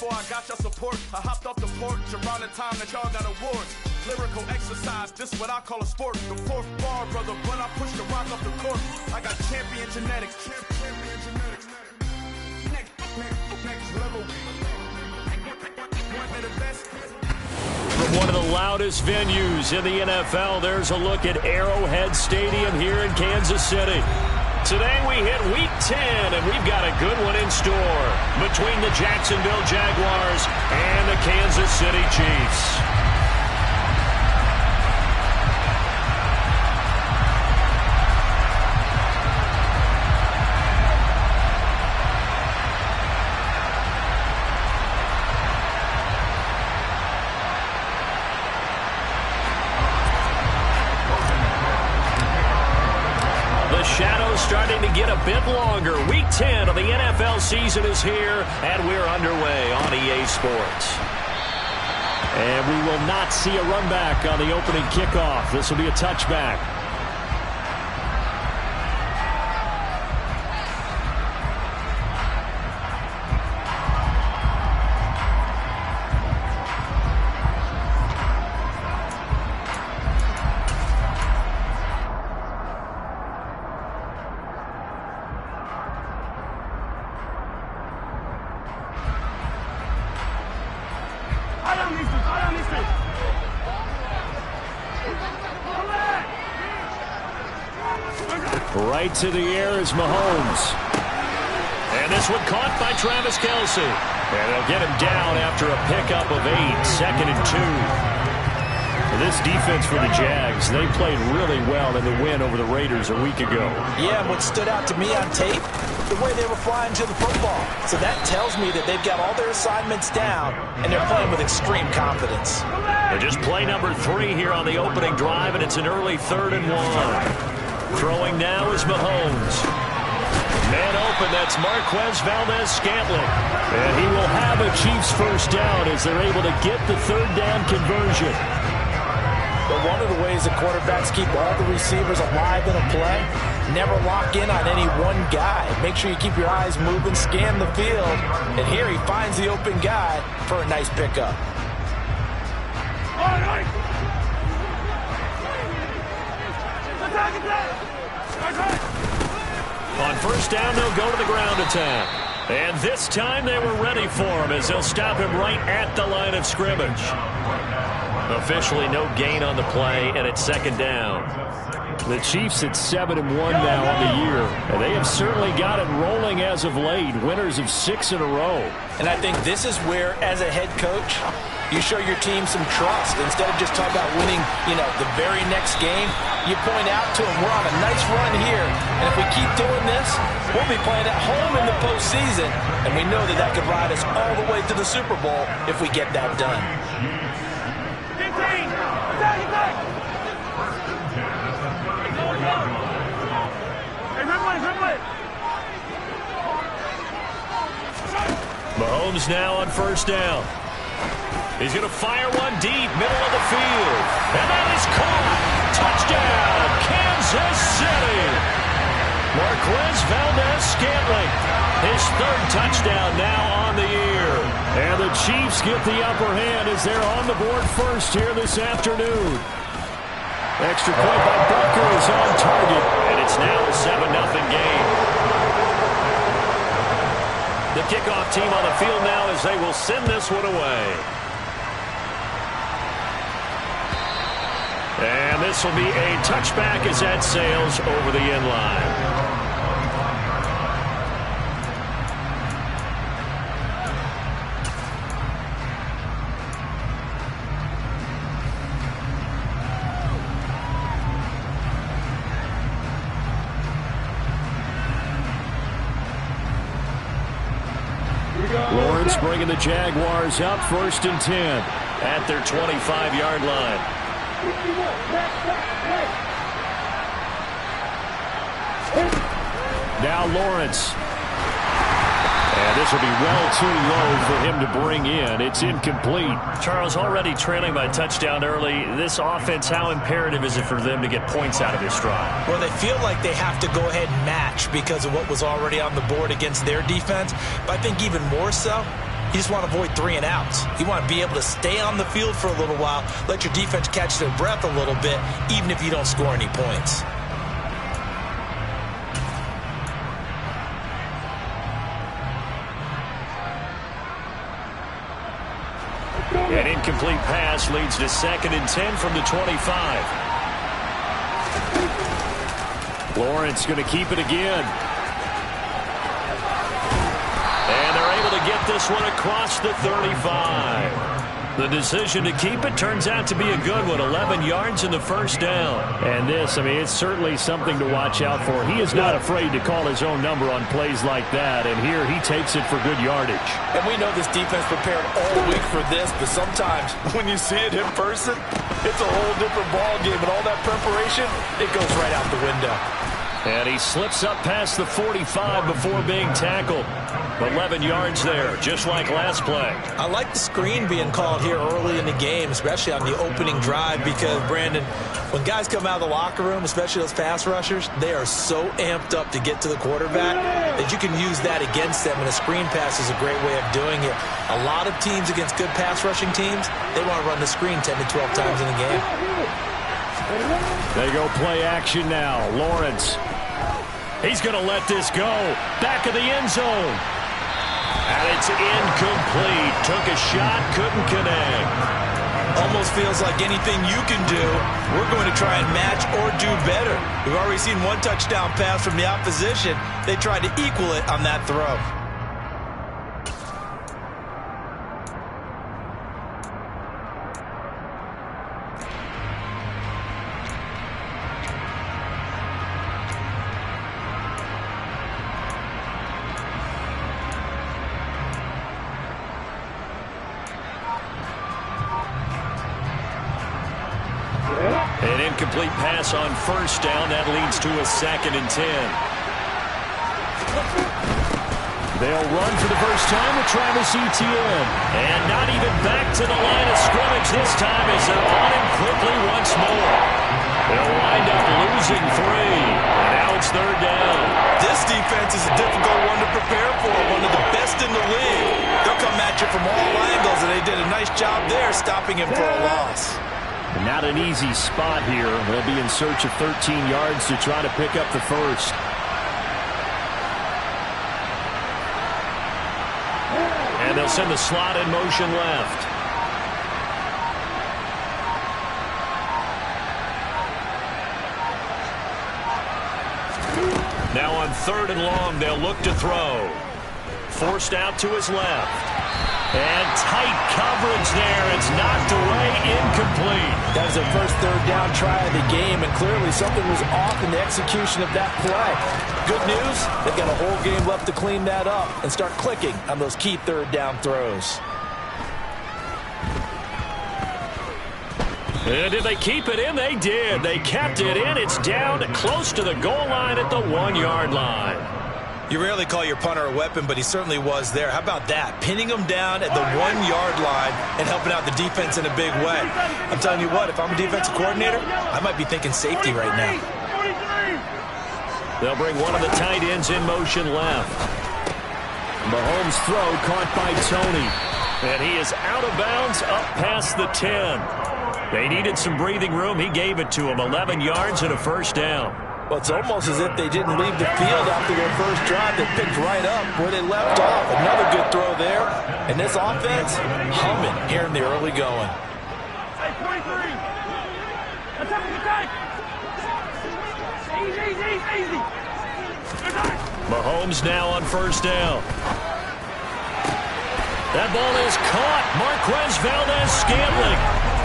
before I got your support. I hopped off the porch around the time that y'all got awards. Lyrical exercise, this what I call a sport. The fourth bar, brother, but I push the rock off the court. I got champion genetics. Next level. One of the best. From one of the loudest venues in the NFL, there's a look at Arrowhead Stadium here in Kansas City. Today we hit Week 10, and we've got a good one in store between the Jacksonville Jaguars and the Kansas City Chiefs. Starting to get a bit longer. Week 10 of the NFL season is here, and we're underway on EA Sports. And we will not see a run back on the opening kickoff. This will be a touchback. Right to the air is Mahomes. And this one caught by Travis Kelce. And they'll get him down after a pickup of 8, 2nd and 2. This defense for the Jags, they played really well in the win over the Raiders a week ago. Yeah, what stood out to me on tape, the way they were flying to the football. So that tells me that they've got all their assignments down, and they're playing with extreme confidence. They just play number 3 here on the opening drive, and it's an early 3rd and 1. Throwing now is Mahomes. Man open, that's Marquez Valdez-Scantling. And he will have a Chiefs first down as they're able to get the 3rd down conversion. But one of the ways the quarterbacks keep all the receivers alive in a play, never lock in on any one guy. Make sure you keep your eyes moving, scan the field. And here he finds the open guy for a nice pickup. All right. On first down, they'll go to the ground attack. And this time they were ready for him as they'll stop him right at the line of scrimmage. Officially no gain on the play, and it's 2nd down. The Chiefs at 7-1 now on the year, and they have certainly got it rolling as of late, winners of 6 in a row. And I think this is where, as a head coach, you show your team some trust. Instead of just talking about winning, the very next game, you point out to them, we're on a nice run here, and if we keep doing this, we'll be playing at home in the postseason, and we know that that could ride us all the way to the Super Bowl if we get that done. Mahomes now on first down. He's going to fire one deep, middle of the field. And that is caught. Touchdown, Kansas City. Marquez Valdez-Scantling. His 3rd touchdown now on the year. And the Chiefs get the upper hand as they're on the board first here this afternoon. Extra point by Butker is on target. And it's now a 7-0 game. The kickoff team on the field now as they will send this one away. And this will be a touchback as that sails over the end line. Lawrence bringing the Jaguars up 1st and 10 at their 25-yard line. Now Lawrence. And this will be well too low for him to bring in. It's incomplete. Charles, already trailing by touchdown early. This offense, how imperative is it for them to get points out of this drive? Well, they feel like they have to go ahead and match because of what was already on the board against their defense. But I think even more so, You just want to avoid 3 and outs. You want to be able to stay on the field for a little while, let your defense catch their breath a little bit, even if you don't score any points. An incomplete pass leads to 2nd and 10 from the 25. Lawrence going to keep it again. And they're able to get this one across the 35. The decision to keep it turns out to be a good one. 11 yards in the first down. And this, I mean, it's certainly something to watch out for. He is not afraid to call his own number on plays like that. And here he takes it for good yardage. And we know this defense prepared all week for this, but sometimes when you see it in person, it's a whole different ball game. And all that preparation, it goes right out the window. And he slips up past the 45 before being tackled. 11 yards there, just like last play. I like the screen being called here early in the game, especially on the opening drive, because, Brandon, when guys come out of the locker room, especially those pass rushers, they are so amped up to get to the quarterback that you can use that against them, and a screen pass is a great way of doing it. A lot of teams against good pass rushing teams, they want to run the screen 10 to 12 times in the game. They go play action now. Lawrence. He's going to let this go. Back of the end zone. And it's incomplete. Took a shot, couldn't connect. Almost feels like anything you can do, we're going to try and match or do better. We've already seen one touchdown pass from the opposition. They tried to equal it on that throw. An incomplete pass on first down. That leads to a 2nd and 10. They'll run for the first time with Travis Etienne. And not even back to the line of scrimmage this time as they're on him quickly once more. They'll wind up losing 3. And now it's 3rd down. This defense is a difficult one to prepare for, one of the best in the league. They'll come at you from all angles, and they did a nice job there stopping him for a loss. Not an easy spot here. They'll be in search of 13 yards to try to pick up the first. And they'll send the slot in motion left. Now on 3rd and long, they'll look to throw. Forced out to his left. And tight coverage there. It's knocked away, incomplete. That was their first 3rd down try of the game, and clearly something was off in the execution of that play. Good news, they've got a whole game left to clean that up and start clicking on those key 3rd down throws. And did they keep it in? They did. They kept it in. It's down close to the goal line at the 1-yard line. You rarely call your punter a weapon, but he certainly was there. How about that? Pinning him down at the 1-yard line and helping out the defense in a big way. I'm telling you what, if I'm a defensive coordinator, I might be thinking safety right now. They'll bring one of the tight ends in motion left. Mahomes' throw caught by Tony. And he is out of bounds up past the 10. They needed some breathing room. He gave it to him. 11 yards and a first down. Well, it's almost as if they didn't leave the field after their first drive. They picked right up where they left off. Another good throw there. And this offense, humming here in the early going. Hey, 23. Attack. Easy. Mahomes now on first down. That ball is caught. Marquez Valdez-Scantling.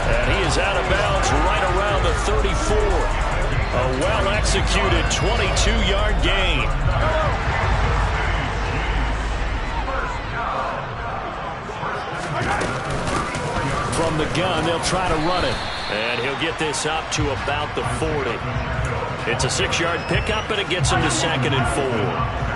And he is out of bounds right around the 34. A well-executed 22-yard gain. From the gun, they'll try to run it. And he'll get this up to about the 40. It's a 6-yard pickup, and it gets him to 2nd and 4.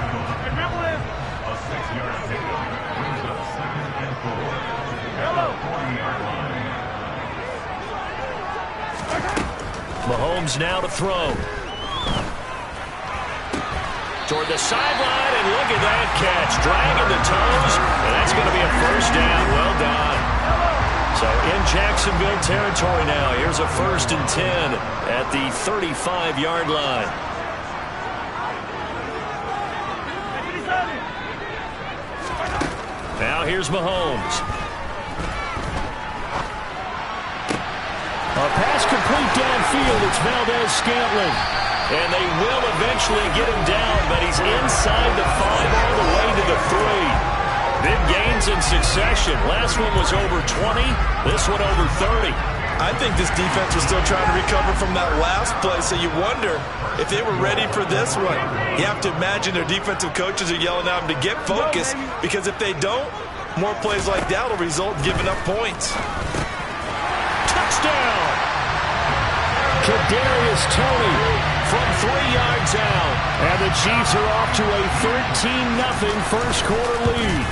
Mahomes now to throw. toward the sideline, and look at that catch. Dragging the toes, and that's going to be a first down. Well done. So in Jacksonville territory now. Here's a 1st and 10 at the 35-yard line. Now here's Mahomes. A pass complete downfield. It's Valdez-Scantling. And they will eventually get him down, but he's inside the 5 all the way to the 3. Big gains in succession. Last one was over 20. This one over 30. I think this defense was still trying to recover from that last play, so you wonder if they were ready for this one. You have to imagine their defensive coaches are yelling at them to get focused, because if they don't, more plays like that will result in giving up points. Touchdown! Kadarius Toney from 3 yards out. And the Chiefs are off to a 13-0 first quarter lead.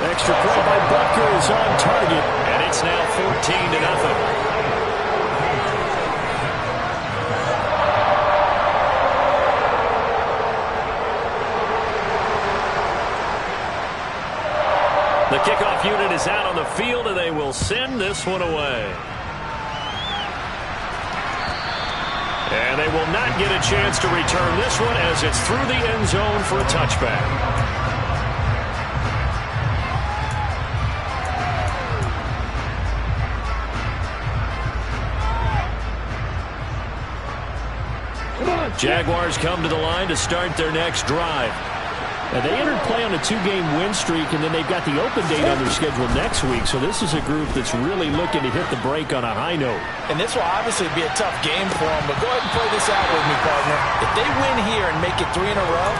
Extra point by Butker is on target, and it's now 14-0. The kickoff unit is out on the field, and they will send this one away. And they will not get a chance to return this one as it's through the end zone for a touchback. Jaguars come to the line to start their next drive. Now, they entered play on a 2-game win streak, and then they've got the open date on their schedule next week. So this is a group that's really looking to hit the break on a high note. And this will obviously be a tough game for them, but go ahead and play this out with me, partner. If they win here and make it 3 in a row,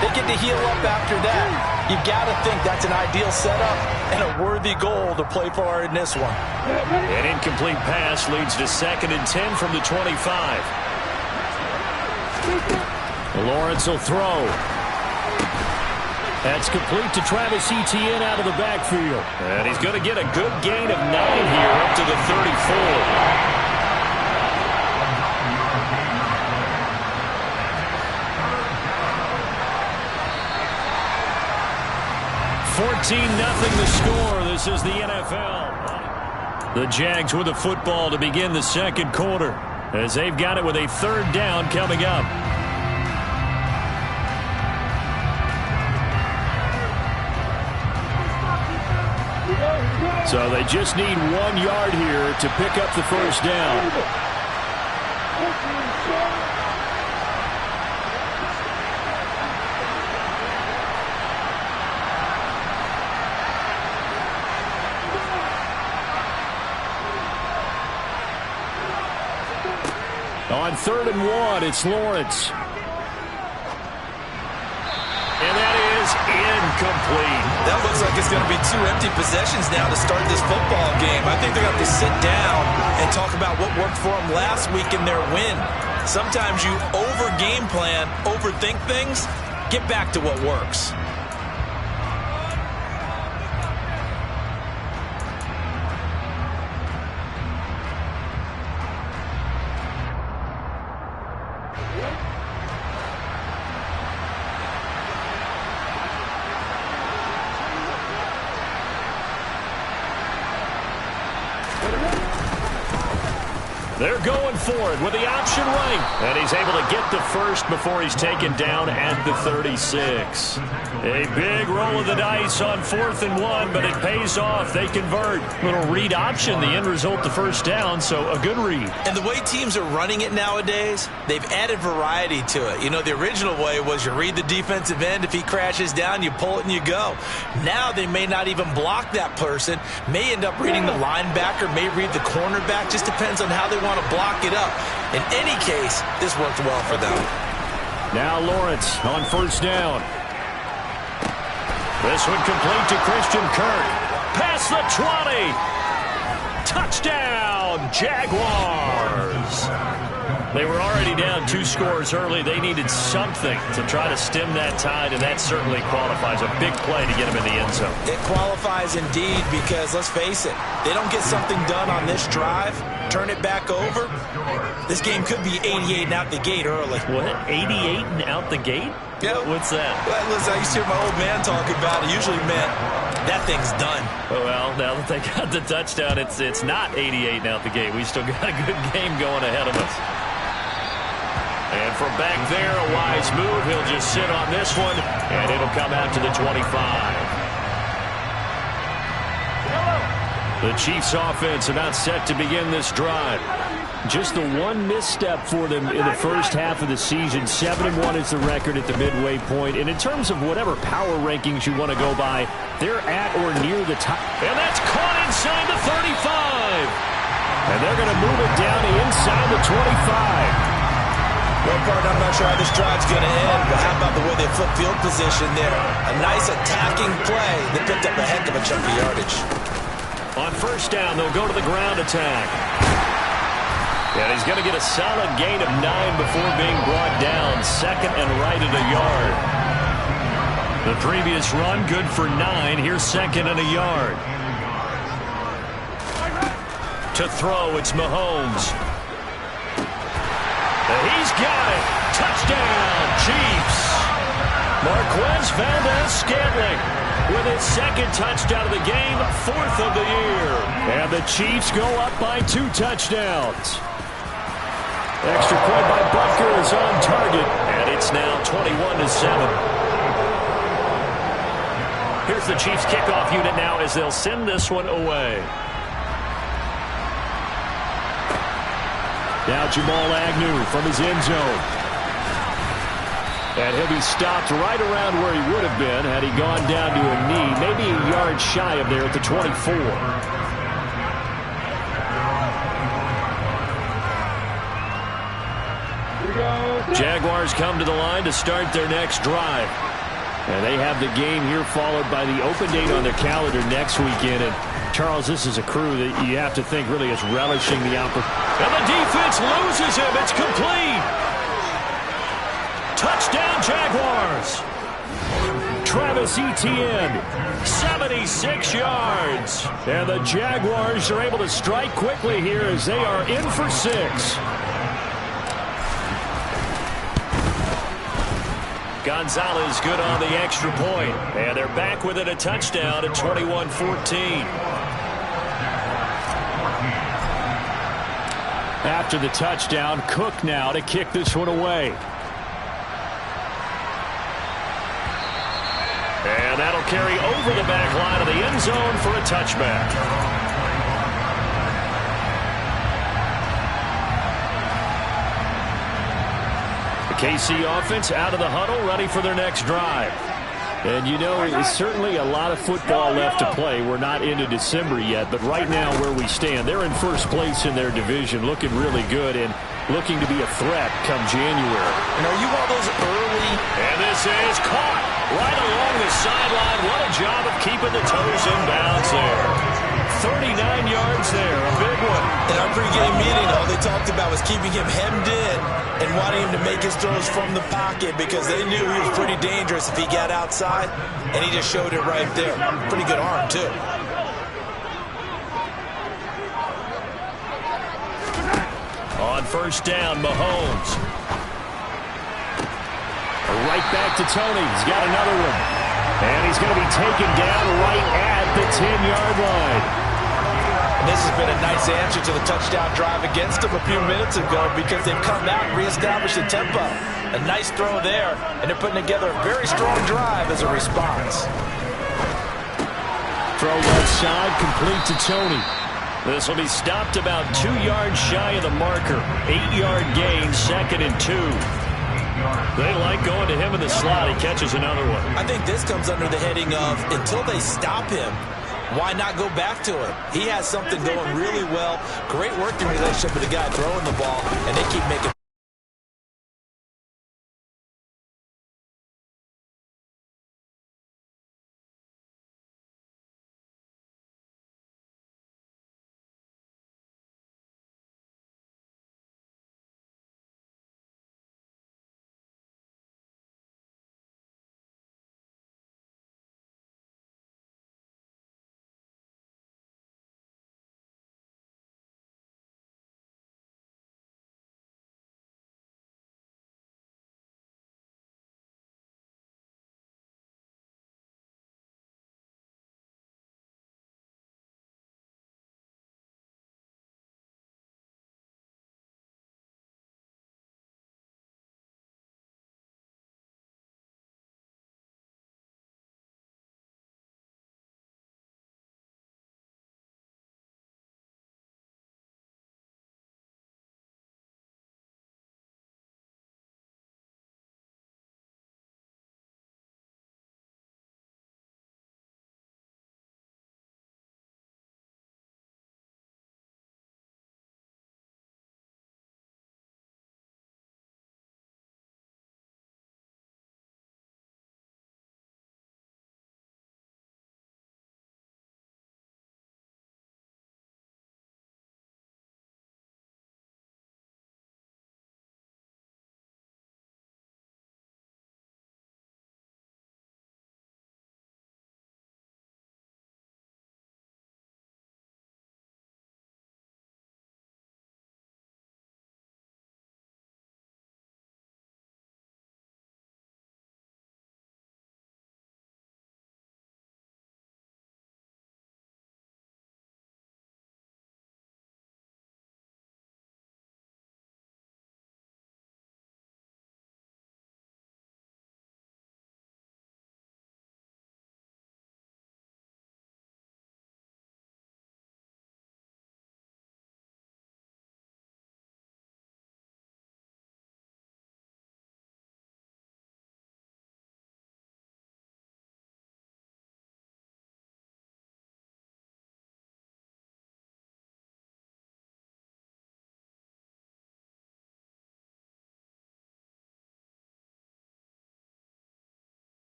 they get to heal up after that. You've got to think that's an ideal setup and a worthy goal to play for in this one. An incomplete pass leads to 2nd and 10 from the 25. Lawrence will throw. That's complete to Travis Etienne out of the backfield. And he's going to get a good gain of 9 here up to the 34. 14-0 the score. This is the NFL. The Jags with the football to begin the second quarter, as they've got it with a 3rd down coming up. So they just need 1 yard here to pick up the first down. On 3rd and 1, it's Lawrence. And that is incomplete. That looks like it's going to be 2 empty possessions now to start this football game. I think they're going to have to sit down and talk about what worked for them last week in their win. Sometimes you over-game plan, overthink things, get back to what works. They're going for it with the option right. And he's able to get the first before he's taken down at the 36. A big roll of the dice on 4th and 1, but it pays off. They convert. Little read option, the end result, the first down, so a good read. And the way teams are running it nowadays, they've added variety to it. You know, the original way was you read the defensive end. If he crashes down, you pull it and you go. Now they may not even block that person, may end up reading the linebacker, may read the cornerback. Just depends on how they want to block it up. In any case, this worked well for them. Now Lawrence on 1st down. This one complete to Christian Kirk. Past the 20. Touchdown, Jaguars. They were already down 2 scores early. They needed something to try to stem that tide, and that certainly qualifies. A big play to get them in the end zone. It qualifies indeed because, let's face it, they don't get something done on this drive, turn it back over, this game could be 88 and out the gate early. What? 88 and out the gate? Yeah. What's that? Well, listen, I used to hear my old man talk about it. Usually meant that thing's done. Well, now that they got the touchdown, it's not 88 and out the gate. We still got a good game going ahead of us. And from back there, a wise move. He'll just sit on this one, and it'll come out to the 25. The Chiefs' offense about set to begin this drive. Just the one misstep for them in the first half of the season. 7-1 is the record at the midway point. And in terms of whatever power rankings you want to go by, they're at or near the top. And that's caught inside the 35. And they're going to move it down to inside the 25. Well, partner, I'm not sure how this drive's going to end, but how about the way they flip field position there? A nice attacking play that picked up a heck of a chunk of yardage. On first down, they'll go to the ground attack. And he's going to get a solid gain of 9 before being brought down. Second and right at a yard. The previous run, good for 9. Here's second and a yard. To throw, it's Mahomes. He's got it. Touchdown, Chiefs. Marquez Valdez-Scantling with his second touchdown of the game, 4th of the year. And the Chiefs go up by 2 touchdowns. Extra point by Butker is on target, and it's now 21-7. Here's the Chiefs kickoff unit now as they'll send this one away. Now Jamal Agnew from his end zone. And he'll be stopped right around where he would have been had he gone down to a knee, maybe a yard shy of there at the 24. Jaguars come to the line to start their next drive. And they have the game here followed by the open date on their calendar next weekend. And Charles, this is a crew that you have to think really is relishing the opportunity. And the defense loses him. It's complete. Touchdown, Jaguars. Travis Etienne, 76 yards. And the Jaguars are able to strike quickly here as they are in for 6. Gonzalez good on the extra point. And they're back within a touchdown at 21-14. After the touchdown, Cook now to kick this one away. And that'll carry over the back line of the end zone for a touchback. KC offense out of the huddle, ready for their next drive. And you know, there's certainly a lot of football left to play. We're not into December yet, but right now where we stand, they're in first place in their division, looking really good and looking to be a threat come January. And are you one of those early? And this is caught right along the sideline. What a job of keeping the toes in bounds there. 39 yards there, a big one. In our pregame meeting, all they talked about was keeping him hemmed in and wanting him to make his throws from the pocket because they knew he was pretty dangerous if he got outside, and he just showed it right there. Pretty good arm, too. On first down, Mahomes. Right back to Tony. He's got another one. And he's going to be taken down right at the 10-yard line. And this has been a nice answer to the touchdown drive against them a few minutes ago because they've come out and reestablished the tempo. A nice throw there, and they're putting together a very strong drive as a response. Throw left side, complete to Tony. This will be stopped about 2 yards shy of the marker. 8-yard gain, 2nd and 2. They like going to him in the slot. He catches another one. I think this comes under the heading of until they stop him, why not go back to him? He has something going really well. Great working relationship with the guy throwing the ball, and they keep making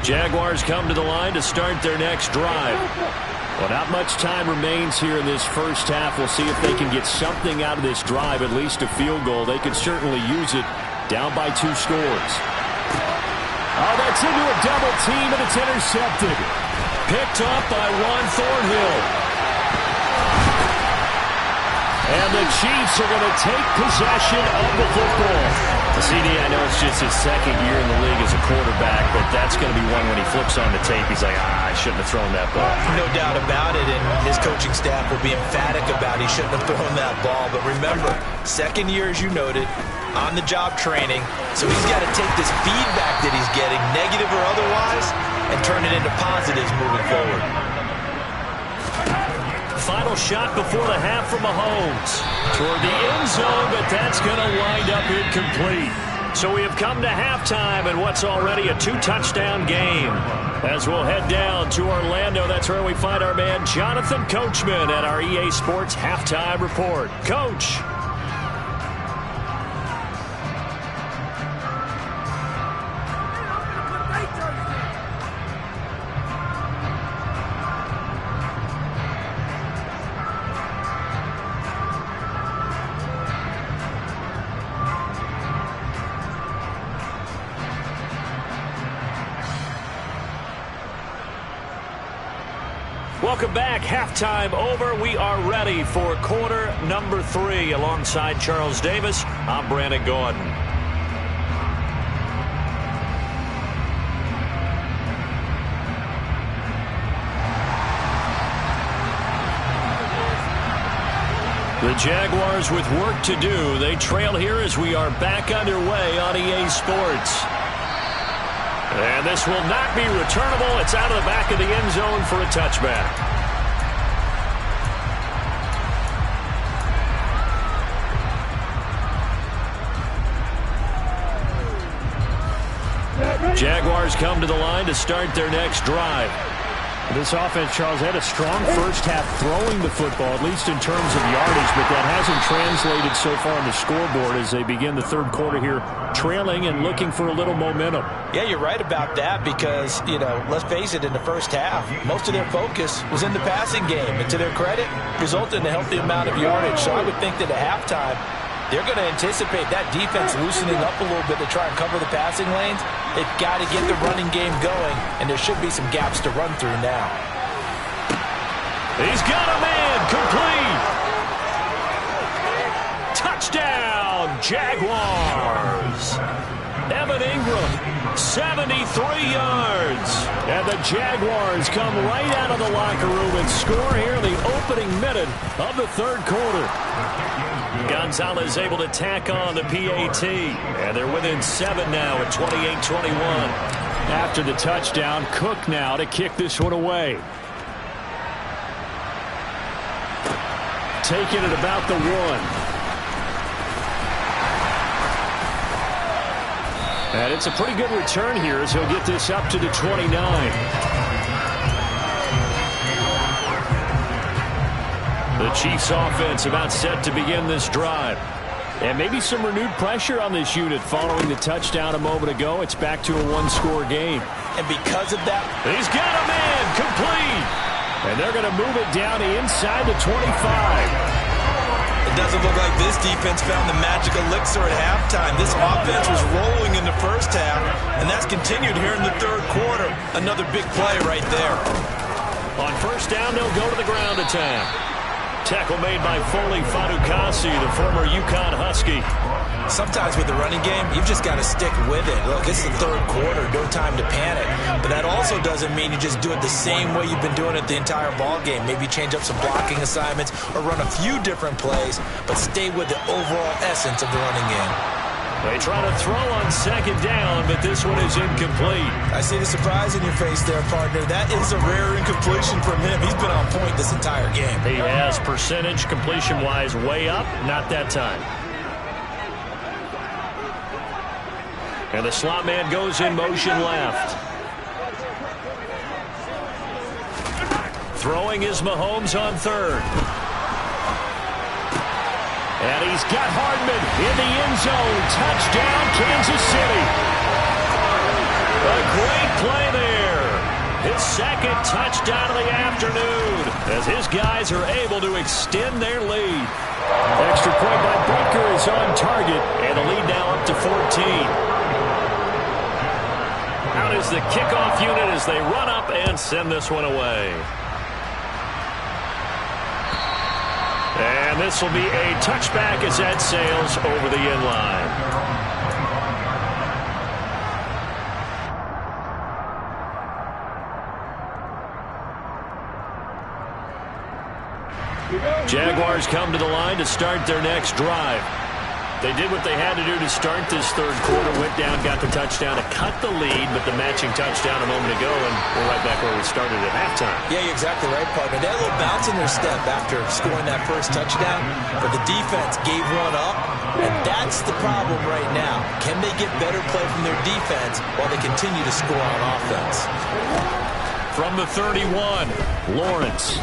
Jaguars come to the line to start their next drive. Well, not much time remains here in this first half. We'll see if they can get something out of this drive, at least a field goal. They could certainly use it, down by 2 scores. Oh, that's into a double team, and it's intercepted. Picked off by Juan Thornhill. And the Chiefs are going to take possession of the football. CD, I know it's just his second year in the league as a quarterback, but that's going to be one when he flips on the tape. He's like, I shouldn't have thrown that ball. No doubt about it, and his coaching staff will be emphatic about he shouldn't have thrown that ball. But remember, second year, as you noted, on-the-job training, so he's got to take this feedback that he's getting, negative or otherwise, and turn it into positives moving forward. Final shot before the half from Mahomes. Toward the end zone, but that's going to wind up incomplete. So we have come to halftime in what's already a 2-touchdown game. As we'll head down to Orlando, that's where we find our man Jonathan Coachman at our EA Sports Halftime Report. Coach. Welcome back. Halftime over. We are ready for quarter number 3. Alongside Charles Davis, I'm Brandon Gordon. The Jaguars with work to do. They trail here as we are back underway on EA Sports. And this will not be returnable. It's out of the back of the end zone for a touchback. Jaguars come to the line to start their next drive. This offense, Charles, had a strong first half throwing the football, at least in terms of yardage, but that hasn't translated so far on the scoreboard as they begin the third quarter here, trailing and looking for a little momentum. Yeah, you're right about that because, let's face it, in the first half, most of their focus was in the passing game. And to their credit, resulted in a healthy amount of yardage. So I would think that at halftime, they're going to anticipate that defense loosening up a little bit to try and cover the passing lanes. They've got to get the running game going, and there should be some gaps to run through now. He's got a man complete. Touchdown, Jaguars. Evan Ingram, 73 yards. And the Jaguars come right out of the locker room and score here in the opening minute of the third quarter. Gonzalez able to tack on the PAT. And they're within 7 now at 28-21. After the touchdown, Cook now to kick this one away. Taking it about the 1. And it's a pretty good return here as he'll get this up to the 29. The Chiefs offense about set to begin this drive. And maybe some renewed pressure on this unit following the touchdown a moment ago. It's back to a 1-score game. And because of that, he's got a man complete. And they're going to move it down inside the 25. It doesn't look like this defense found the magic elixir at halftime. This offense was rolling in the first half, and that's continued here in the third quarter. Another big play right there. On first down, they'll go to the ground attack. Tackle made by Foley Fadukasi, the former UConn Husky. Sometimes with the running game, you've just got to stick with it. Look, it's the third quarter, no time to panic. But that also doesn't mean you just do it the same way you've been doing it the entire ball game. Maybe change up some blocking assignments or run a few different plays, but stay with the overall essence of the running game. They try to throw on second down, but this one is incomplete. I see the surprise in your face there, partner. That is a rare incompletion from him. He's been on point this entire game. He has percentage completion-wise way up, not that time. And the slot man goes in motion left. Throwing is Mahomes on third. And he's got Hardman in the end zone. Touchdown, Kansas City. A great play his second touchdown of the afternoon as his guys are able to extend their lead. Extra point by Butker is on target, and the lead now up to 14. Out is the kickoff unit as they run up and send this one away. And this will be a touchback as that sails over the end line. Jaguars come to the line to start their next drive. They did what they had to do to start this third quarter. Went down, got the touchdown to cut the lead, but the matching touchdown a moment ago, and we're right back where we started at halftime. Yeah, you're exactly right, partner. They had a little bounce in their step after scoring that first touchdown, but the defense gave one up, and that's the problem right now. Can they get better play from their defense while they continue to score on offense? From the 31, Lawrence.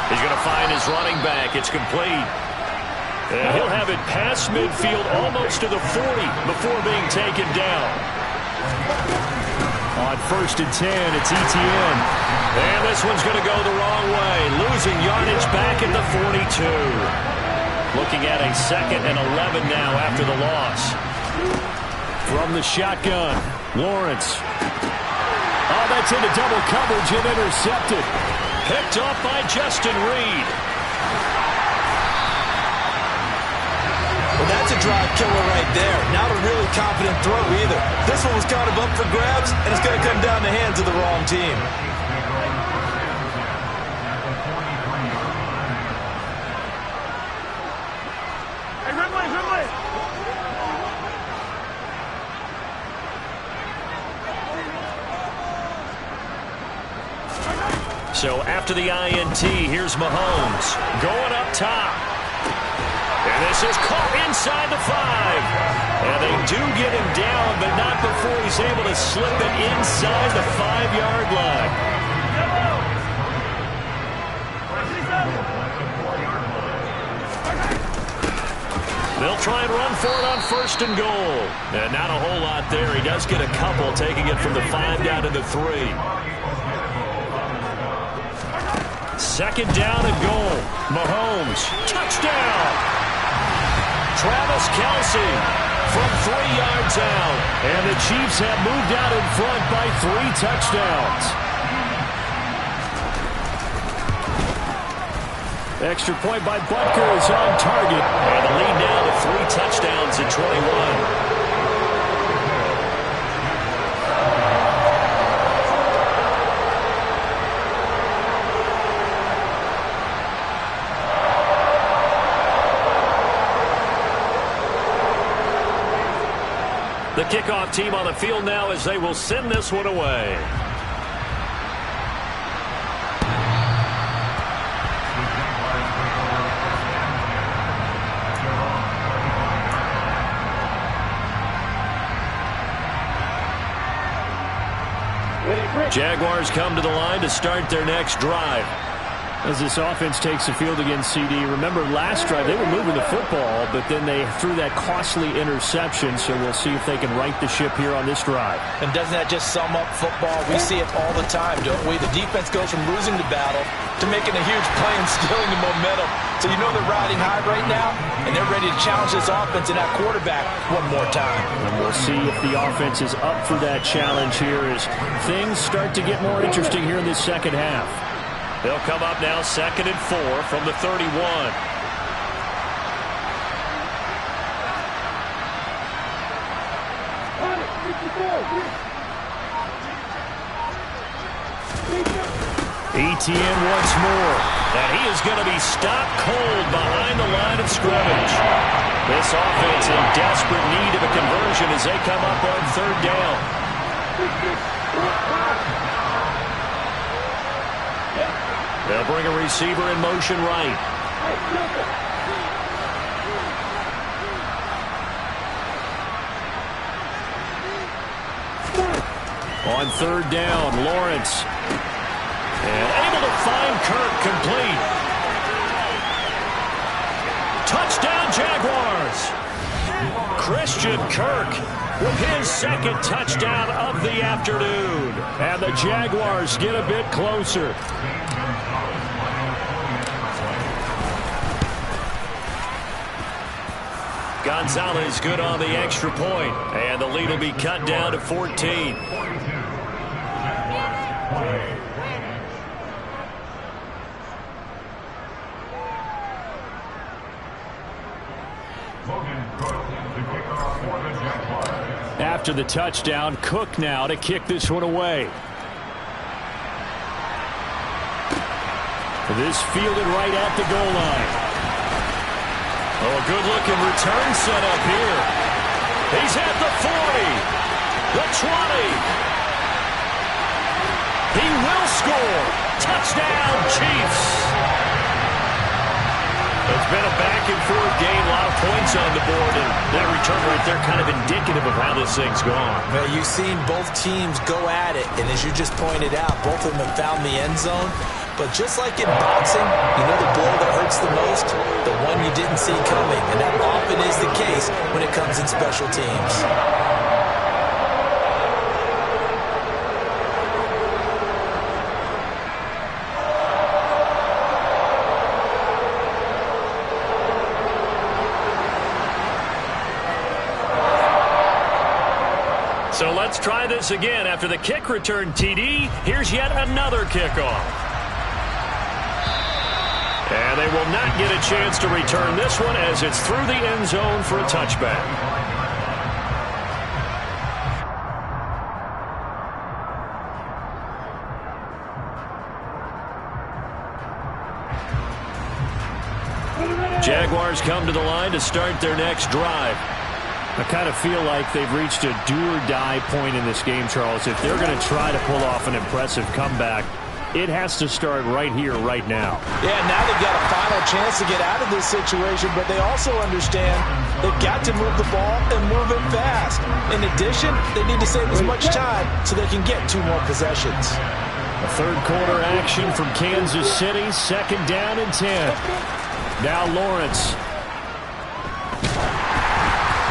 He's going to find his running back. It's complete. And he'll have it past midfield almost to the 40 before being taken down. On 1st and 10, it's Etienne. And this one's going to go the wrong way. Losing yardage back at the 42. Looking at a 2nd and 11 now after the loss. From the shotgun, Lawrence. Oh, that's into double coverage and intercepted. Picked off by Justin Reed. Well, that's a drive killer right there. Not a really confident throw either. This one was kind of up for grabs, and it's going to come down the hands of the wrong team. So after the INT, here's Mahomes going up top. And this is caught inside the 5. And they do get him down, but not before he's able to slip it inside the 5-yard line. They'll try and run for it on 1st and goal. And not a whole lot there. He does get a couple, taking it from the 5 down to the 3. 2nd down and goal. Mahomes, touchdown. Travis Kelce from 3 yards out. And the Chiefs have moved out in front by 3 touchdowns. Extra point by Butker is on target. And the lead now to 3 touchdowns at 21. The kickoff team on the field now as they will send this one away. Jaguars come to the line to start their next drive. As this offense takes the field against CD, remember last drive they were moving the football, but then they threw that costly interception, so we'll see if they can right the ship here on this drive. And doesn't that just sum up football? We see it all the time, don't we? The defense goes from losing the battle to making a huge play and stealing the momentum. So you know they're riding high right now, and they're ready to challenge this offense and that quarterback one more time. And we'll see if the offense is up for that challenge here as things start to get more interesting here in this second half. They'll come up now 2nd and 4 from the 31. Etienne once more. And he is going to be stopped cold behind the line of scrimmage. This offense in desperate need of a conversion as they come up on 3rd down. They'll bring a receiver in motion right. On 3rd down, Lawrence. And able to find Kirk complete. Touchdown, Jaguars. Christian Kirk with his second touchdown of the afternoon. And the Jaguars get a bit closer. Gonzalez good on the extra point, and the lead will be cut down to 14. After the touchdown, Cook now to kick this one away. This fielded right at the goal line. Oh, a good-looking return set up here. He's at the 40, the 20. He will score. Touchdown, Chiefs. It's been a back-and-forth game, a lot of points on the board, and that return right there kind of indicative of how this thing's gone. Well, you've seen both teams go at it, and as you just pointed out, both of them have found the end zone. But just like in boxing, you know the blow that hurts the most? The one you didn't see coming. And that often is the case when it comes in special teams. So let's try this again. After the kick return TD, here's yet another kickoff. And they will not get a chance to return this one as it's through the end zone for a touchback. Jaguars come to the line to start their next drive. I kind of feel like they've reached a do-or-die point in this game, Charles. If they're going to try to pull off an impressive comeback, it has to start right here, right now. Yeah, now they've got a final chance to get out of this situation, but they also understand they've got to move the ball and move it fast. In addition, they need to save as much time so they can get 2 more possessions. A third quarter action from Kansas City, 2nd down and 10. Now Lawrence.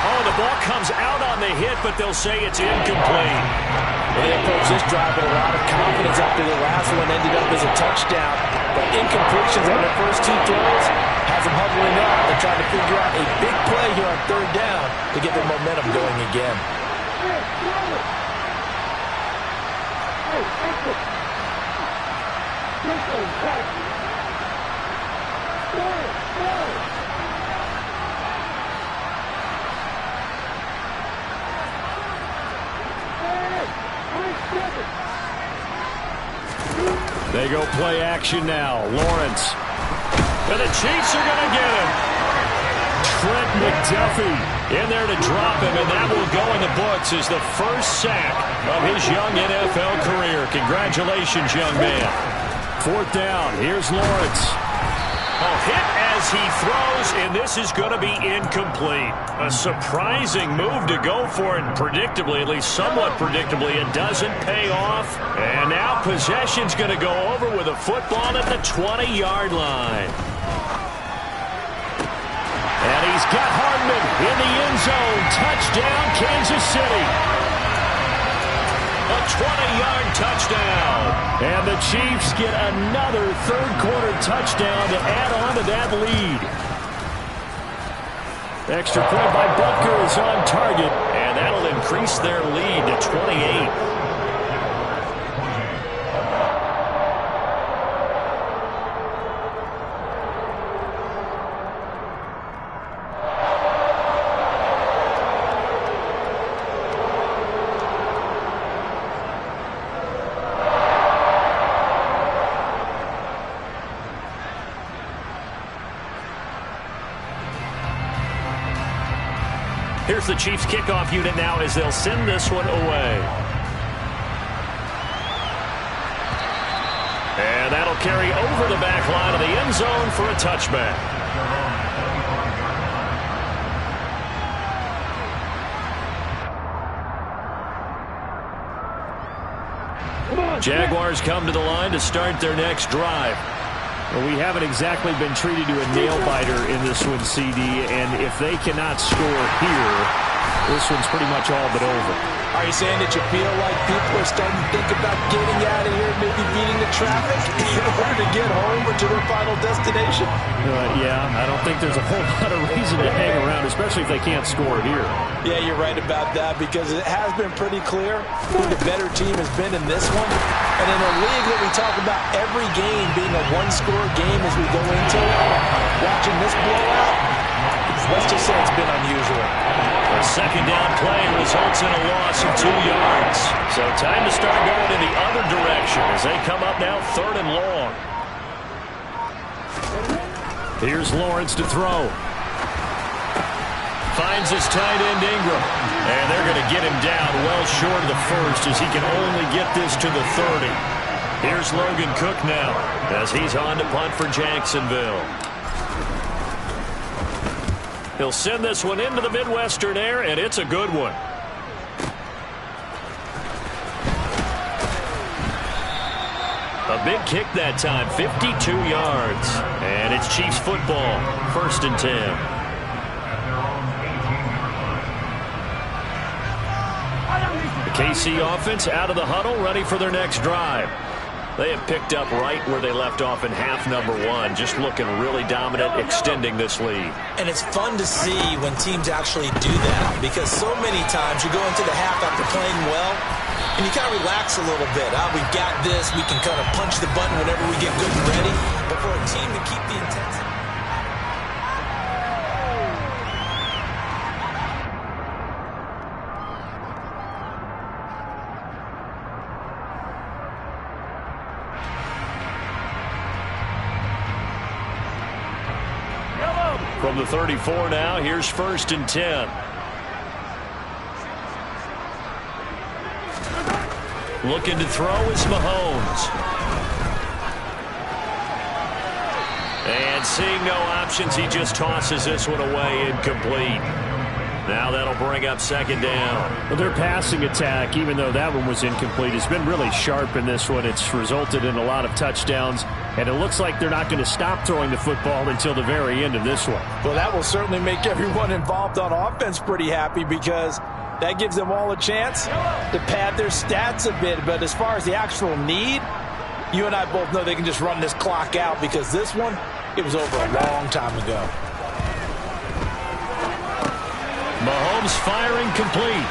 Oh, the ball comes out on the hit, but they'll say it's incomplete. They approach this drive with a lot of confidence after the last one ended up as a touchdown. But incompletions on their first 2 throws has them hovering up. They're trying to figure out a big play here on 3rd down to get their momentum going again. They go play action now. Lawrence. And the Chiefs are going to get him. Trent McDuffie in there to drop him, and that will go in the books as the first sack of his young NFL career. Congratulations, young man. 4th down. Here's Lawrence. A hit as he throws, and this is going to be incomplete. A surprising move to go for it, and predictably, at least somewhat predictably, it doesn't pay off. And now possession's going to go over with a football at the 20-yard line. And he's got Hardman in the end zone. Touchdown, Kansas City. A 20-yard touchdown. And the Chiefs get another third-quarter touchdown to add on to that lead. Extra point by Butker is on target, and that'll increase their lead to 28. Here's the Chiefs kickoff unit now as they'll send this one away. And that'll carry over the back line of the end zone for a touchback. Jaguars come to the line to start their next drive. Well, we haven't exactly been treated to a nail-biter in this one, CD, and if they cannot score here, this one's pretty much all but over. Are you saying that you feel like people are starting to think about getting out of here, maybe beating the traffic in order to get home or to their final destination? Yeah, I don't think there's a whole lot of reason to hang around, especially if they can't score here. Yeah, you're right about that, because it has been pretty clear who the better team has been in this one. And in a league that we talk about every game being a one-score game as we go into it, watching this blowout, let's just say it's been unusual. A second down play results in a loss of 2 yards. So time to start going in the other direction as they come up now 3rd and long. Here's Lawrence to throw. Finds his tight end Ingram. And they're going to get him down well short of the first as he can only get this to the 30. Here's Logan Cook now as he's on to punt for Jacksonville. He'll send this one into the Midwestern air, and it's a good one. A big kick that time, 52 yards. And it's Chiefs football, 1st and 10. The KC offense out of the huddle, ready for their next drive. They have picked up right where they left off in half number 1, just looking really dominant, extending this lead. And it's fun to see when teams actually do that, because so many times you go into the half after playing well, and you kind of relax a little bit. We've got this. We can kind of punch the button whenever we get good and ready. But for a team to keep the intensity. From the 34 now, here's 1st and 10. Looking to throw is Mahomes. And seeing no options, he just tosses this one away, incomplete. Now that'll bring up 2nd down. Well, their passing attack, even though that one was incomplete, has been really sharp in this one. It's resulted in a lot of touchdowns, and it looks like they're not going to stop throwing the football until the very end of this one. Well, that will certainly make everyone involved on offense pretty happy, because that gives them all a chance to pad their stats a bit. But as far as the actual need, you and I both know they can just run this clock out, because this one, it was over a long time ago. Mahomes firing complete.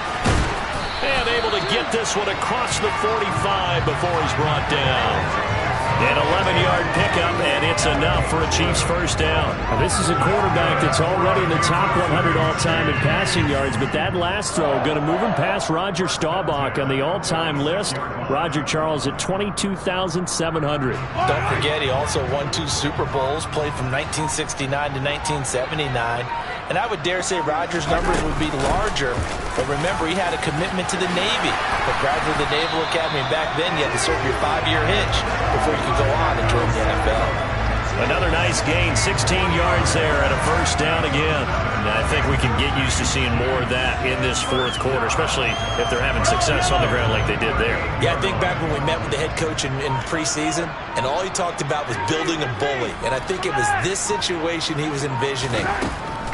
And able to get this one across the 45 before he's brought down. An 11-yard pickup, and it's enough for a Chiefs 1st down. Now, this is a quarterback that's already in the top 100 all-time in passing yards, but that last throw going to move him past Roger Staubach on the all-time list. Roger Charles at 22,700. Don't forget, he also won 2 Super Bowls, played from 1969 to 1979. And I would dare say Rodgers' numbers would be larger. But remember, he had a commitment to the Navy. But graduated the Naval Academy. Back then, you had to serve your 5-year hitch before you could go on and join the NFL. Another nice gain, 16 yards there and a 1st down again. And I think we can get used to seeing more of that in this 4th quarter, especially if they're having success on the ground like they did there. Yeah, I think back when we met with the head coach in preseason, and all he talked about was building a bully. And I think it was this situation he was envisioning.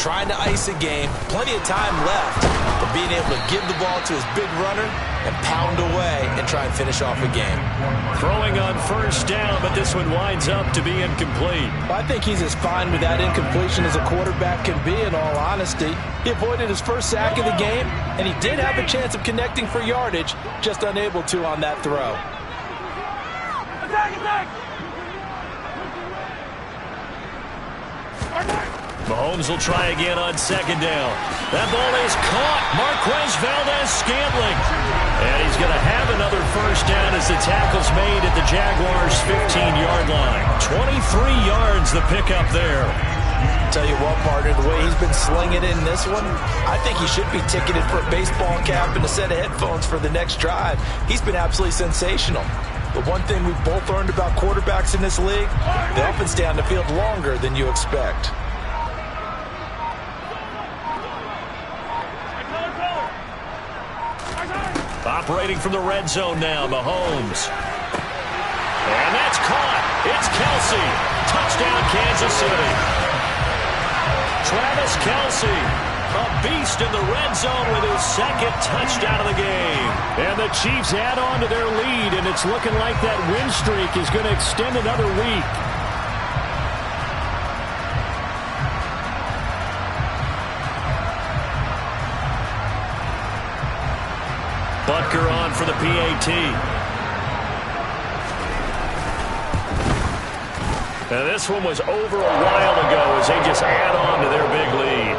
Trying to ice a game, plenty of time left, but being able to give the ball to his big runner and pound away and try and finish off a game. Throwing on 1st down, but this one winds up to be incomplete. I think he's as fine with that incompletion as a quarterback can be, in all honesty. He avoided his 1st sack of the game, and he did have a chance of connecting for yardage, just unable to on that throw. Attack, attack! Mahomes will try again on 2nd down. That ball is caught. Marquez Valdez-Scantling. And he's going to have another 1st down as the tackle's made at the Jaguars' 15-yard line. 23 yards the pickup there. Tell you what, partner, the way he's been slinging in this one, I think he should be ticketed for a baseball cap and a set of headphones for the next drive. He's been absolutely sensational. But one thing we've both learned about quarterbacks in this league, they often stay on the field longer than you expect. Operating from the red zone now, Mahomes. And that's caught. It's Kelce. Touchdown, Kansas City. Travis Kelce A beast in the red zone with his second touchdown of the game. And the Chiefs add on to their lead, and it's looking like that win streak is going to extend another week. Butker on for the PAT. Now this one was over a while ago as they just add on to their big lead.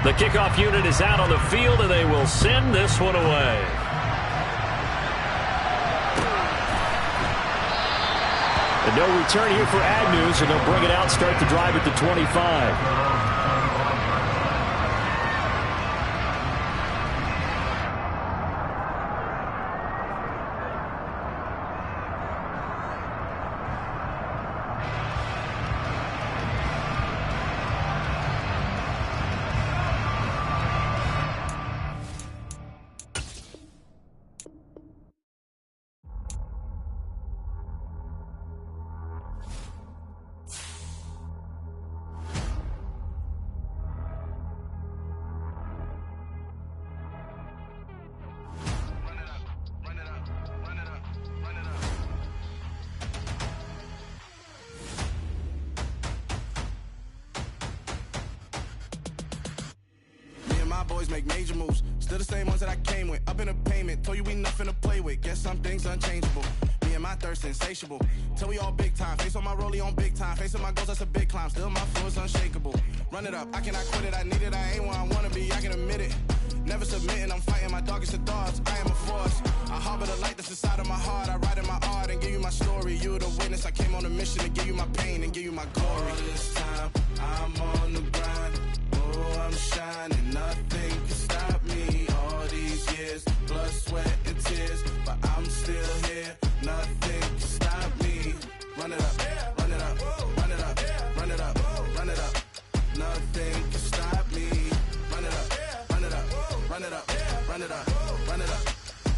The kickoff unit is out on the field, and they will send this one away. And no return here for Agnew, so they'll bring it out, start the drive at the 25. Boys make major moves, still the same ones that I came with. Up in a payment, told you we nothing to play with. Guess some things unchangeable. Me and my thirst insatiable. Till we all big time. Face on my rollie on big time. Facing my goals, that's a big climb. Still my flow is unshakable. Run it up, I cannot quit it. I need it, I ain't where I wanna be. I can admit it. Never submitting, I'm fighting my darkest of thoughts. I am a force. I harbor the light that's inside of my heart. I write in my art and give you my story. You the witness. I came on a mission to give you my pain and give you my glory. All this time, I'm on the grind. Oh, I'm shining. Nothing can stop me. All these years, blood, sweat, and tears, but I'm still here. Nothing can stop me. Run it up, run it up, run it up, run it up, run it up. Nothing can stop me. Run it up, run it up, run it up, run it up, run it up.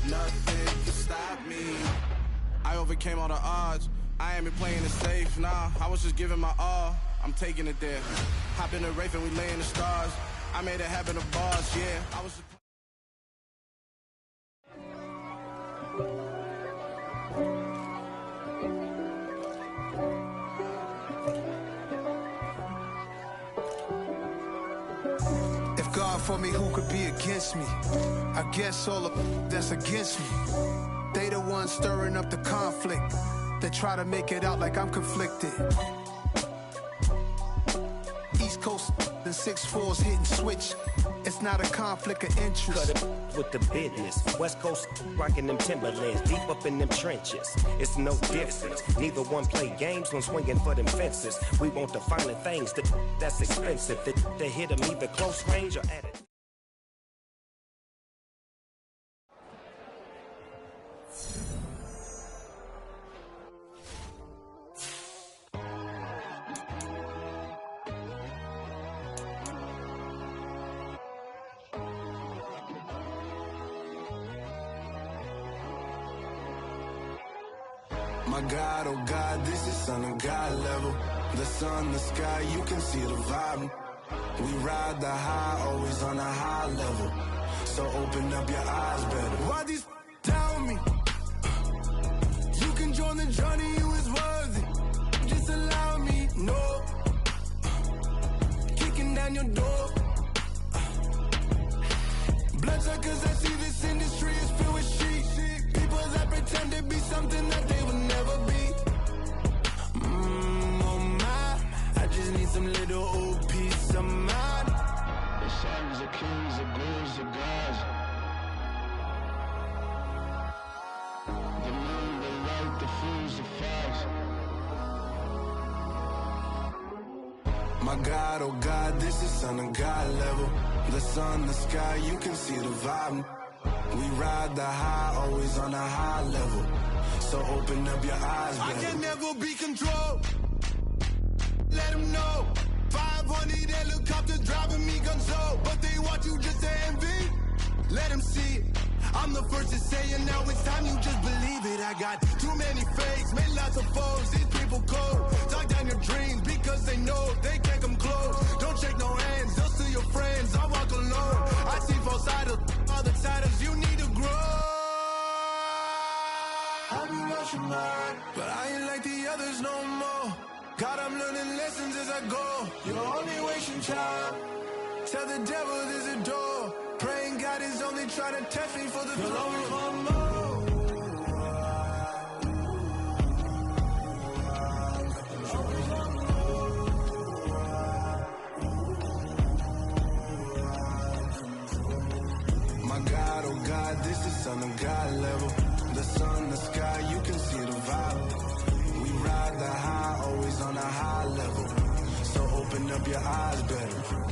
Nothing can stop me. I overcame all the odds. I ain't been playing it safe, nah. I was just giving my all. I'm taking it there. Hop in the Wraith and we lay in the stars. I made it happen to bars, yeah. I was. If God for me, who could be against me? I guess all of that's against me. They the ones stirring up the conflict. They try to make it out like I'm conflicted. East Coast and 6'4's hitting switch. It's not a conflict of interest. Cut it with the business. West Coast rocking them Timberlands, deep up in them trenches. It's no difference. Neither one play games when swinging for them fences. We want the finer things that's expensive. They hit them either close range or at it. My God, oh God, this is Son of God level. The sun, the sky, you can see the vibe. We ride the high, always on a high level. So open up your eyes better. Why these tell me? You can join the journey, you is worthy. Just allow me, no. Kicking down your door. Bloodsuckers, I see this industry is filled with sheep. People that pretend to be something that they will never be. Oh my, I just need some little old peace of mind. The sons are kings, the ghouls are gods. The moon, the light, the fools, the facts. My God, oh God, this is Son of God level. The sun, the sky, you can see the vibe. We ride the high, always on a high level. So open up your eyes, baby. I can never be controlled. Let them know. 500 helicopters driving me gonzo. But they want you just to envy. Let them see it. I'm the first to say it, now it's time you just believe it. I got too many fakes, made lots of foes. These people cold. Talk down your dreams because they know they can't come close. Don't shake no hands, they'll steal your friends. I walk alone. I see false idols, other titles. You need to grow. I've been watching mine, but I ain't like the others no more. God, I'm learning lessons as I go. You're only wasting time. Tell the devil there's a door. Praying God is only trying to test me for the throne. My God, oh God, this is on the God level. The sun, the sky, you can see the vibe. We ride the high, always on a high level. So open up your eyes, better.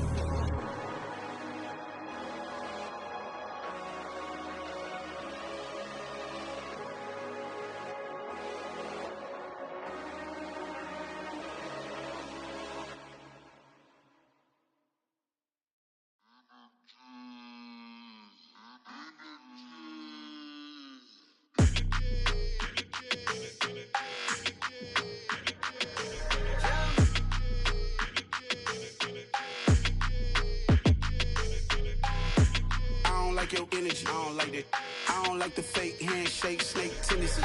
Your energy, I don't like that. I don't like the fake handshake, snake tendency.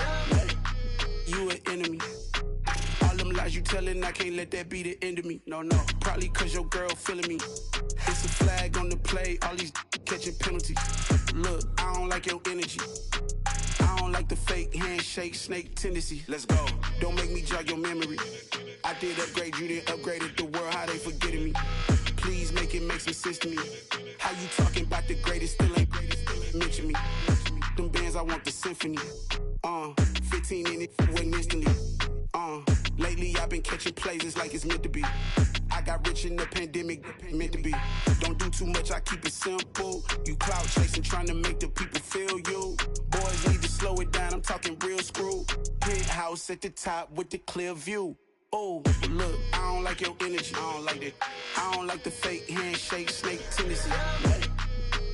You an enemy. All them lies you telling, I can't let that be the end of me. No, probably cause your girl feeling me. It's a flag on the play, all these catching penalties. Look, I don't like your energy. I don't like the fake handshake, snake tendency. Let's go. Don't make me jog your memory. I did upgrade, you didn't upgrade it. The world, how they forgetting me. Please make it make some sense to me. How you talking about the greatest, still ain't greatest, mention me. Them bands, I want the symphony. 15 in it, went instantly. Lately I've been catching plays, it's like it's meant to be. I got rich in the pandemic, meant to be. Don't do too much, I keep it simple. You clout chasing, trying to make the people feel you. Boys need to slow it down, I'm talking real screw. Penthouse at the top with the clear view. Oh, look, I don't like your energy. I don't like that. I don't like the fake handshake, snake tendency.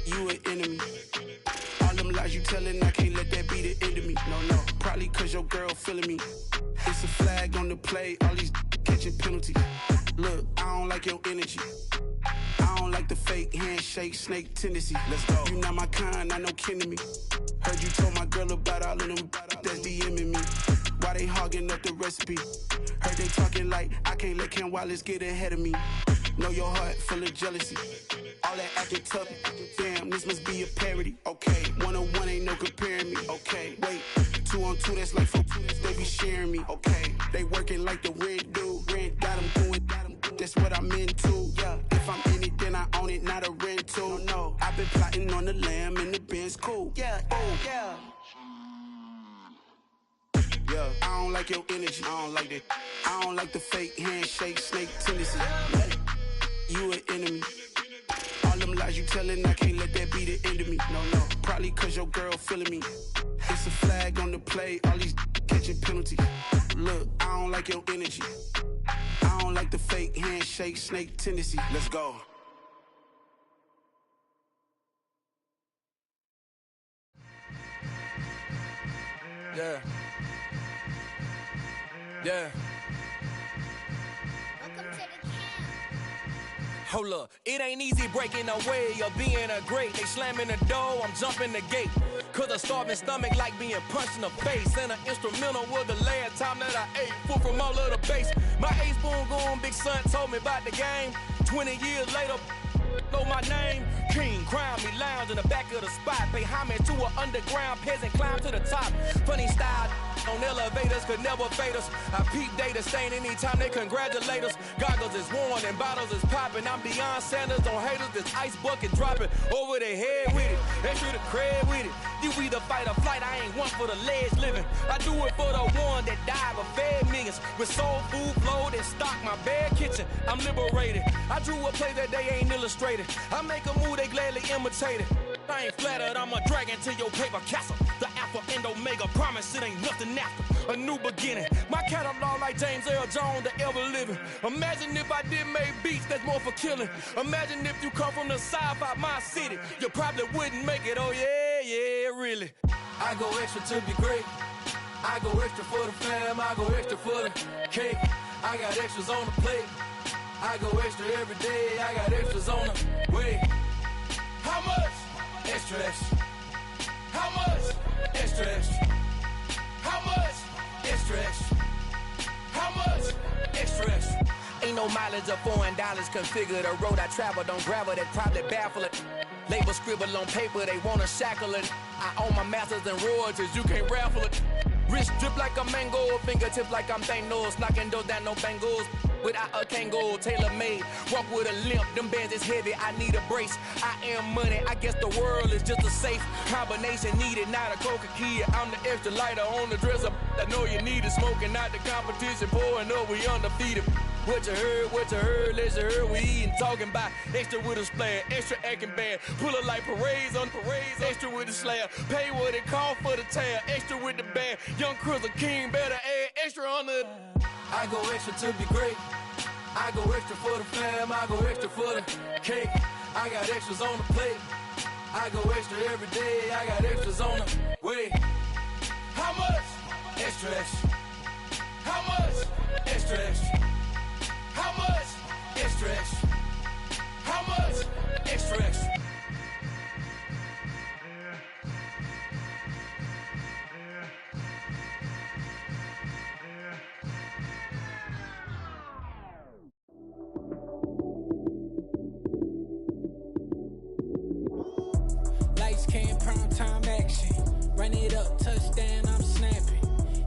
You an enemy. All them lies you telling, I can't let that be the end of me. No, probably cause your girl feeling me. It's a flag on the play, all these catching penalties. Look, I don't like your energy. I don't like the fake handshake, snake tendency. Let's go. You not my kind, I know kin to me. Heard you told my girl about all of them that's DMing me. Why they hogging up the recipe? Heard they talking like I can't let Ken Wallace get ahead of me. Know your heart full of jealousy. All that acting tough, damn, this must be a parody. Okay, 1-on-1 ain't no comparing me. Okay, wait, 2-on-2, that's like 4, they be sharing me. Okay, they working like the rent do. Rent got them doing, that's what I'm into. Yeah, if I'm in it, then I own it, not a rental. No, I've been plotting on the lamb and the Benz cool. Yeah, yeah. Yeah, I don't like your energy. I don't like that. I don't like the fake handshake, snake tendency. You an enemy. All them lies you telling, I can't let that be the end of me. No, probably cause your girl feeling me. It's a flag on the play, all these catching penalties. Look, I don't like your energy. I don't like the fake handshake, snake tendency. Let's go. Yeah. Yeah. Hold up, it ain't easy breaking away or being a great. They slamming the door, I'm jumping the gate. Cause a starving stomach like being punched in the face. And an instrumental was the last time that I ate food from all of the bass. My A-spoon going, big son told me about the game. 20 years later, know my name. King, crown me, lounge in the back of the spot. Pay homage to an underground peasant, climb to the top. Funny style on elevators could never fade us. I peep data stain anytime they congratulate us. Goggles is worn and bottles is popping. I'm Deion Sanders on haters, this ice bucket dropping over their head with it. Extra the cred with it. You either fight or flight, I ain't one for the ledge living. I do it for the one that died but fed millions. With soul food flowed and stocked my bad kitchen. I'm liberated. I drew a play that they ain't illustrated. I make a move, they gladly imitate it. I ain't flattered, I'm a dragon to your paper castle. The alpha and omega, promise it ain't nothing after. A new beginning, my catalog like James Earl Jones, the ever living. Imagine if I did make beats that's more for killing. Imagine if you come from the south out my city, you probably wouldn't make it, oh yeah, really. I go extra to be great. I go extra for the fam, I go extra for the cake. I got extras on the plate. I go extra every day, I got extras on the way. How much? Extra, extra. How much? Extra, extra. How much? Extra, extra. How much? Extra, extra. Ain't no mileage of $4 configure the road I travel. Don't gravel that probably baffle it. Label scribble on paper, they wanna shackle it. I own my masters and royalties, you can't raffle it. Wrist drip like a mango, fingertips like I'm Thanos, knocking those down no bangles. Without a Kango, tailor-made, walk with a limp, them bands is heavy, I need a brace. I am money, I guess the world is just a safe combination needed, not a coca key. I'm the extra lighter on the dresser, I know you need it, smoking out the competition, pouring up, we undefeated. What you heard, let's heard, we eatin', talking about extra with a splash, extra acting bad, pull it like parades on parades, extra with the slab, pay what it cost for the tab, extra with the band, young Chris a king, better add extra on the. I go extra to be great. I go extra for the fam, I go extra for the cake. I got extras on the plate. I go extra every day, I got extras on the way. How much? Extra, extra. How much? Extra, extra. How much? Extra, extra. How much? Extra, extra. Time action, run it up, touchdown, I'm snapping.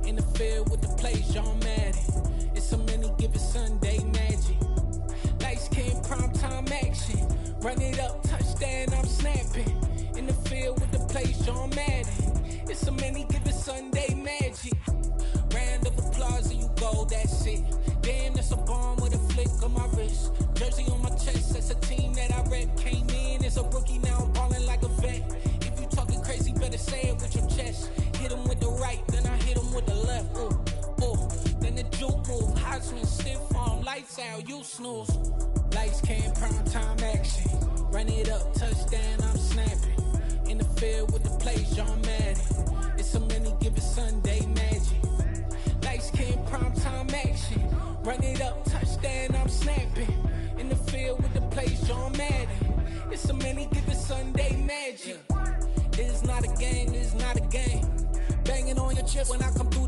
In the field with the plays, John Madden. It's so many, give it Sunday magic. Lights came prime time action, run it up, touchdown, I'm snapping. In the field with the plays, John Madden. It's so many, give it Sunday magic. Round of applause and you go, that's it. Damn, that's a bomb with a flick on my wrist. Jersey on my chest, that's a team that I rep. Came in as a rookie, now I'm ballin' like a vet. Crazy, better say it with your chest. Hit him with the right, then I hit him with the left. Ooh, ooh. Then the juke move, Heisman stiff arm, lights out, you snooze. Lights came, prime time action. Run it up, touchdown, I'm snapping. In the field with the plays, John Madden. It's so many, give it Sunday magic. Lights came, prime time action. Run it up, touchdown, I'm snapping. In the field with the plays, John Madden. It's so many, give it Sunday magic. It's not a game, it's not a game. Banging on your chest when I come through